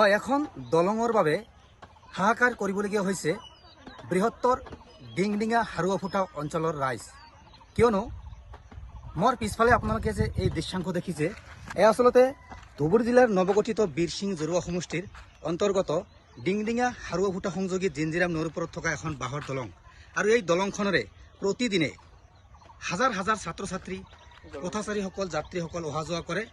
হয় এখন দলঙৰ বাবে হাহাকাৰ কৰিবলগীয়া হৈছে বৃহত্তৰ ডিংডিঙা হাৰুৱাফুটা অঞ্চলৰ ৰাইজ। কিয়নো মোৰ পিছফালে আপোনালোকে যে এই দৃশ্যাংশ দেখিছে, এয়া আচলতে ধুবুৰী জিলাৰ নৱগঠিত বীৰসিং জৰুৱা সমষ্টিৰ অন্তৰ্গত ডিংডিঙা হাৰুৱাফুটা সংযোগী জিঞ্জিৰাম নৈৰ ওপৰত থকা এখন বাঁহৰ দলং। আৰু এই দলংখনেৰে প্ৰতিদিনে হাজাৰ হাজাৰ ছাত্ৰ ছাত্ৰী, পথচাৰীসকল, যাত্ৰীসকল অহা যোৱা কৰে।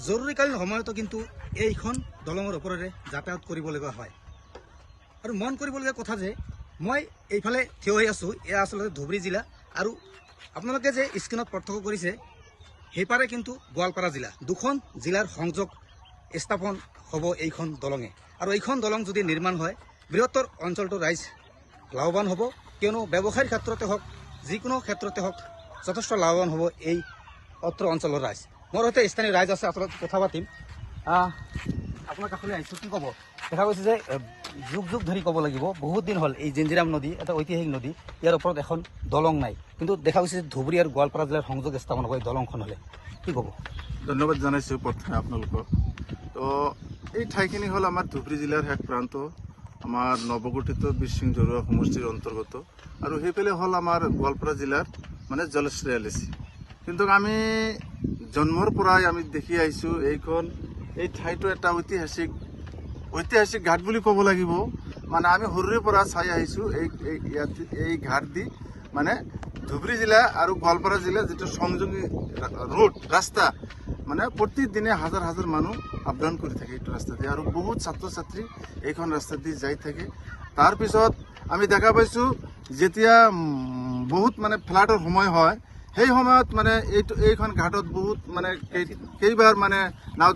জৰুৰীকালীন সময়তো কিন্তু এইখন দলঙৰ ওপৰেৰে যাতায়াত কৰিবলগীয়া হয়। আৰু মন কৰিবলগীয়া কথা যে মই এইফালে থিয় হৈ আছোঁ, এয়া আচলতে ধুবুৰী জিলা। আৰু আপোনালোকে যে স্ক্ৰীণত প্ৰত্যক্ষ কৰিছে, সেইপাৰে কিন্তু গোৱালপাৰা জিলা। দুখন জিলাৰ সংযোগ স্থাপন হ'ব এইখন দলঙে। আৰু এইখন দলং যদি নিৰ্মাণ হয়, বৃহত্তৰ অঞ্চলটোৰ ৰাইজ লাভৱান হ'ব। কিয়নো ব্যৱসায়ৰ ক্ষেত্ৰতে হওক, যিকোনো ক্ষেত্ৰতে হওক যথেষ্ট লাভৱান হ'ব এই অত্ৰ অঞ্চলৰ ৰাইজ। মোৰ সৈতে স্থানীয় ৰাইজ আছে, আচলতে কথা পাতিম। আপোনাৰ কাষলৈ আহিছোঁ, কি ক'ব? দেখা গৈছে যে যুগ যুগ ধৰি ক'ব লাগিব, বহুত দিন হ'ল এই জিঞ্জিৰাম নদী এটা ঐতিহাসিক নদী, ইয়াৰ ওপৰত এখন দলং নাই। কিন্তু দেখা গৈছে যে ধুবুৰী আৰু গোৱালপাৰা জিলাৰ সংযোগ স্থাপন হ'ব এই দলংখন হ'লে, কি ক'ব? ধন্যবাদ জনাইছোঁ প্ৰথমে আপোনালোকক। তো এই ঠাইখিনি হ'ল আমাৰ ধুবুৰী জিলাৰ শেষ প্ৰান্ত, আমাৰ নৱগঠিত বীৰসিং জৰুৱা সমষ্টিৰ অন্তৰ্গত। আৰু সেইফালে হ'ল আমাৰ গোৱালপাৰা জিলাৰ মানে জলশ্ৰী এলেচি। কিন্তু আমি জন্মৰ পৰাই আমি দেখি আহিছোঁ এই ঠাইটো এটা ঐতিহাসিক ঘাট বুলি ক'ব লাগিব। মানে আমি সৰুৰে পৰা চাই আহিছোঁ এই ঘাট দি মানে ধুবুৰী জিলা আৰু গোৱালপাৰা জিলা যিটো সংযোগী ৰোড ৰাস্তা, মানে প্ৰতিদিনে হাজাৰ হাজাৰ মানুহ আপ ডাউন কৰি থাকে এইটো ৰাস্তা দি। আৰু বহুত ছাত্ৰ ছাত্ৰী এইখন ৰাস্তা দি যাই থাকে। তাৰপিছত আমি দেখা পাইছোঁ যেতিয়া বহুত মানে ফ্লাডৰ সময় হয়, সেই সময়ত মানে এইখন ঘাটত বহুত মানে কেইবাৰ মানে নাও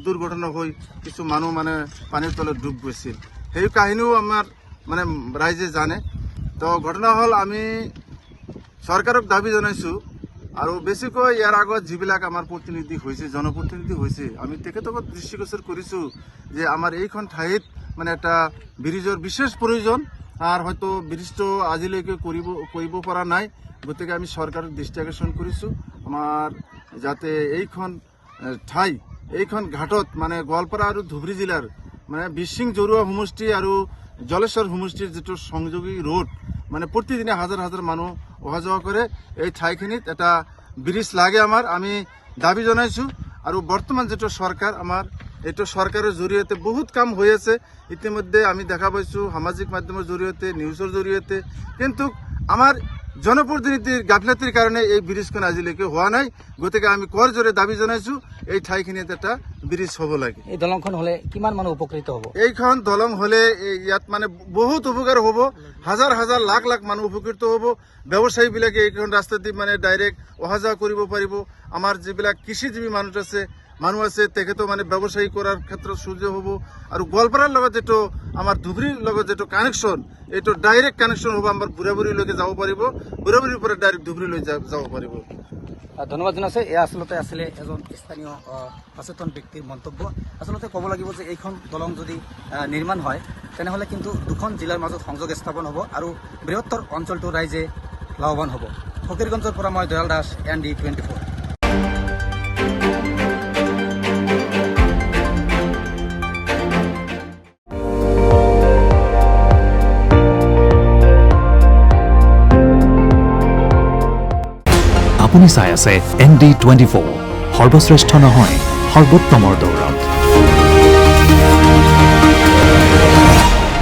দুৰ্ঘটনা হৈ কিছু মানুহ মানে পানীৰ তলত ডুব গৈছিল। সেই কাহিনীও আমাৰ মানে ৰাইজে জানে। তো ঘটনা হ'ল আমি চৰকাৰক দাবী জনাইছোঁ, আৰু বেছিকৈ ইয়াৰ আগত যিবিলাক আমাৰ প্ৰতিনিধি হৈছে, জনপ্ৰতিনিধি হৈছে, আমি তেখেতক দৃষ্টিগোচৰ কৰিছোঁ যে আমাৰ এইখন ঠাইত মানে এটা ব্ৰিজৰ বিশেষ প্ৰয়োজন, আৰু হয়তো ব্ৰিজটো আজিলৈকে কৰিব পৰা নাই। গতিকে আমি চৰকাৰক দৃষ্টি আকৰ্ষণ কৰিছোঁ আমাৰ যাতে এইখন ঘাটত মানে গোৱালপাৰা আৰু ধুবুৰী জিলাৰ মানে বীৰসিং জৰুৱা সমষ্টি আৰু জলেশ্বৰ সমষ্টিৰ যিটো সংযোগী ৰোড, মানে প্ৰতিদিনে হাজাৰ হাজাৰ মানুহ অহা যোৱা কৰে, এই ঠাইখিনিত এটা ব্ৰিজ লাগে আমি দাবী জনাইছোঁ। আৰু বৰ্তমান যিটো চৰকাৰ আমাৰ, এইটো চৰকাৰৰ জৰিয়তে বহুত কাম হৈ আছে। ইতিমধ্যে আমি দেখা পাইছোঁ সামাজিক মাধ্যমৰ জৰিয়তে, নিউজৰ জৰিয়তে। কিন্তু আমাৰ জনপ্ৰতিনিধিৰ গাফিলতিৰ কাৰণে এই ব্ৰিজখন আজিলৈকে হোৱা নাই। গতিকে আমি কৰ জোৰে দাবী জনাইছোঁ এই ঠাইখিনিত এটা ব্ৰিজ হ'ব লাগে। এই দলংখন হ'লে কিমান মানুহ উপকৃত হ'ব? এইখন দলং হ'লে ইয়াত মানে বহুত উপকাৰ হ'ব, হাজাৰ হাজাৰ লাখ লাখ মানুহ উপকৃত হ'ব। ব্যৱসায়ীবিলাকে এইখন ৰাস্তা দি মানে ডাইৰেক্ট অহা যোৱা কৰিব পাৰিব। আমাৰ যিবিলাক কৃষিজীৱী মানুহ আছে তেখেতো মানে ব্যৱসায়ী কৰাৰ ক্ষেত্ৰত সুযোগ হ'ব। আৰু গোৱালপাৰাৰ লগত যিটো আমাৰ ধুবুৰীৰ লগত যিটো কানেকশ্যন, এইটো ডাইৰেক্ট কানেকশ্যন হ'ব। আমাৰ বুঢ়াবুঢ়ীলৈকে যাব পাৰিব, বুঢ়াবুঢ়ীৰ পৰা ডাইৰেক্ট ধুবুৰীলৈ যাব পাৰিব। ধন্যবাদ জনাইছোঁ। এয়া আচলতে আছিলে এজন স্থানীয় সচেতন ব্যক্তিৰ মন্তব্য। আচলতে ক'ব লাগিব যে এইখন দলং যদি নিৰ্মাণ হয়, তেনেহ'লে কিন্তু দুখন জিলাৰ মাজত সংযোগ স্থাপন হ'ব আৰু বৃহত্তৰ অঞ্চলটোৰ ৰাইজে লাভৱান হ'ব। ফকীৰগঞ্জৰ পৰা মই দয়াল দাস, ND24। আপুনি চাই আছে ND24, সৰ্বশ্ৰেষ্ঠ নহয়, সৰ্বোত্তমৰ দৌৰত।